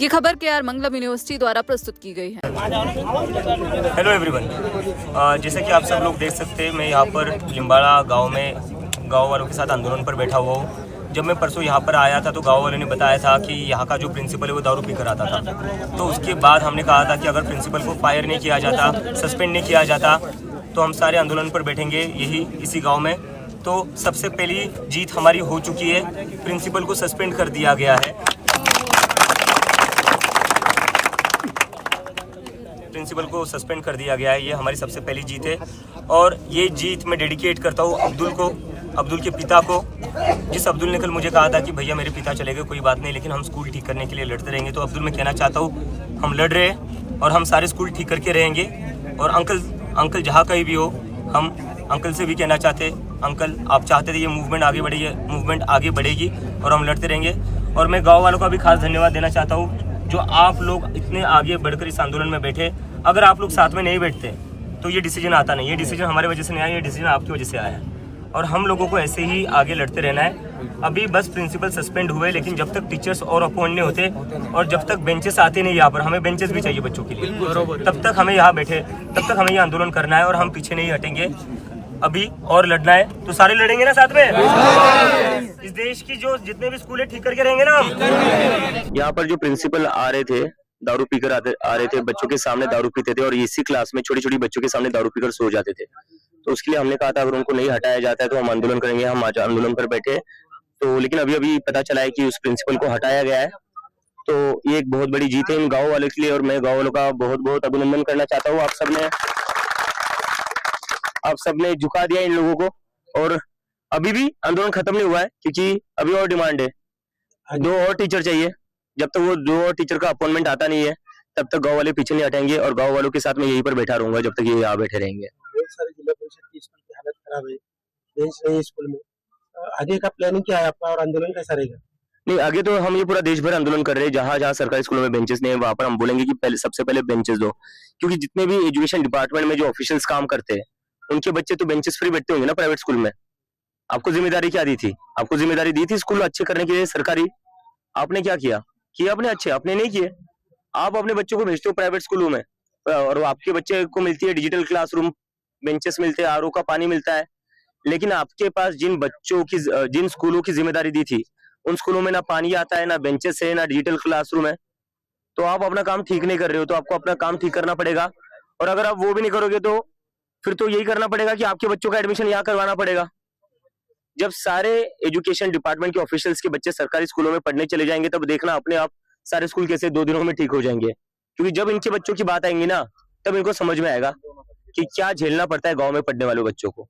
ये खबर KR मंगलम university द्वारा प्रस्तुत की गई है। हेलो एवरीवन, जैसे कि आप सब लोग देख सकते हैं, मैं यहाँ पर लिम्बाड़ा गांव में गांव वालों के साथ आंदोलन पर बैठा हुआ हूँ। जब मैं परसों यहाँ पर आया था तो गांव वालों ने बताया था कि यहाँ का जो प्रिंसिपल है वो दारू पी कर आता था। तो उसके बाद हमने कहा था कि अगर प्रिंसिपल को फायर नहीं किया जाता, सस्पेंड नहीं किया जाता, तो हम सारे आंदोलन पर बैठेंगे यही इसी गाँव में। तो सबसे पहली जीत हमारी हो चुकी है, प्रिंसिपल को सस्पेंड कर दिया गया है। प्रिंसिपल को सस्पेंड कर दिया गया है, ये हमारी सबसे पहली जीत है। और ये जीत मैं डेडिकेट करता हूँ अब्दुल के पिता को। जिस अब्दुल ने कल मुझे कहा था कि भैया मेरे पिता चले गए, कोई बात नहीं, लेकिन हम स्कूल ठीक करने के लिए लड़ते रहेंगे। तो अब्दुल, मैं कहना चाहता हूँ, हम लड़ रहे हैं और हम सारे स्कूल ठीक करके रहेंगे। और अंकल जहाँ कहीं भी हो, हम अंकल से भी कहना चाहते, अंकल आप चाहते थे ये मूवमेंट आगे बढ़े, ये मूवमेंट आगे बढ़ेगी और हम लड़ते रहेंगे। और मैं गाँव वालों का भी खास धन्यवाद देना चाहता हूँ, जो आप लोग इतने आगे बढ़कर इस आंदोलन में बैठे। अगर आप लोग साथ में नहीं बैठते तो ये डिसीजन आता नहीं। ये डिसीजन हमारे वजह से नहीं आया, ये डिसीजन आपकी वजह से आया है। और हम लोगों को ऐसे ही आगे लड़ते रहना है। अभी बस प्रिंसिपल सस्पेंड हुए, लेकिन जब तक टीचर्स और अपॉइंट नहीं होते और जब तक बेंचेस आते नहीं यहाँ पर, हमें बेंचेस भी चाहिए बच्चों के लिए, तब तक हमें यहाँ बैठे, तब तक हमें ये आंदोलन करना है और हम पीछे नहीं हटेंगे। अभी और लड़ना है तो सारे लड़ेंगे ना साथ में। इस देश की जो जितने भी स्कूल है ठीक करके रहेंगे ना हम। यहाँ पर जो प्रिंसिपल आ रहे थे, दारू पीकर आ रहे थे, बच्चों के सामने दारू पीते थे और इसी क्लास में छोटी छोटी बच्चों के सामने दारू पीकर सो जाते थे। तो उसके लिए हमने कहा था अगर उनको नहीं हटाया जाता है तो हम आंदोलन करेंगे। हम आज आंदोलन पर बैठे तो, लेकिन अभी पता चला है कि उस प्रिंसिपल को हटाया गया है। तो ये एक बहुत बड़ी जीत है इन गाँव वालों के लिए और मैं गाँव वालों का बहुत बहुत अभिनंदन करना चाहता हूँ। आप सबने झुका दिया इन लोगों को। और अभी भी आंदोलन खत्म नहीं हुआ है, क्योंकि अभी और डिमांड है, 2 और टीचर चाहिए। जब तक वो 2 और टीचर का अपॉइंटमेंट आता नहीं है, तब तक गांव वाले पीछे नहीं हटेंगे और गांव वालों के साथ मैं यहीं पर बैठा रहूंगा जब तक ये यहाँ बैठे रहेंगे। बहुत सारे जिला परिषद की स्कूल की हालत खराब है, बेंच नहीं है स्कूल में। आगे का प्लानिंग क्या है आपका और आंदोलन कैसा रहेगा? नहीं, आगे तो हम ये पूरा देश भर आंदोलन कर रहे हैं। जहाँ जहाँ सरकारी स्कूलों में बेंचेस नहीं है, वहां पर हम बोलेंगे कि सबसे पहले बेंचेस दो, क्योंकि जितने भी एजुकेशन डिपार्टमेंट में जो ऑफिशियल्स काम करते हैं, उनके बच्चे तो बेंचेस फ्री बैठते होंगे ना प्राइवेट स्कूल में। आपको जिम्मेदारी क्या दी थी? आपको जिम्मेदारी दी थी स्कूल अच्छे करने के लिए सरकारी। आपने क्या किया अपने अच्छे? आपने नहीं किए। आप अपने बच्चों को भेजते हो प्राइवेट स्कूलों में और आपके बच्चे को मिलती है डिजिटल क्लासरूम, बेंचेस मिलते हैं, आरओ का पानी मिलता है। लेकिन आपके पास जिन स्कूलों की जिम्मेदारी दी थी, उन स्कूलों में ना पानी आता है, ना बेंचेस है, ना डिजिटल क्लासरूम है। तो आप अपना काम ठीक नहीं कर रहे हो, तो आपको अपना काम ठीक करना पड़ेगा। और अगर आप वो भी नहीं करोगे तो फिर तो यही करना पड़ेगा कि आपके बच्चों का एडमिशन यहाँ करवाना पड़ेगा। जब सारे एजुकेशन डिपार्टमेंट के ऑफिशियल्स के बच्चे सरकारी स्कूलों में पढ़ने चले जाएंगे, तब देखना अपने आप सारे स्कूल कैसे 2 दिनों में ठीक हो जाएंगे। क्योंकि जब इनके बच्चों की बात आएंगी ना, तब इनको समझ में आएगा कि क्या झेलना पड़ता है गांव में पढ़ने वाले बच्चों को।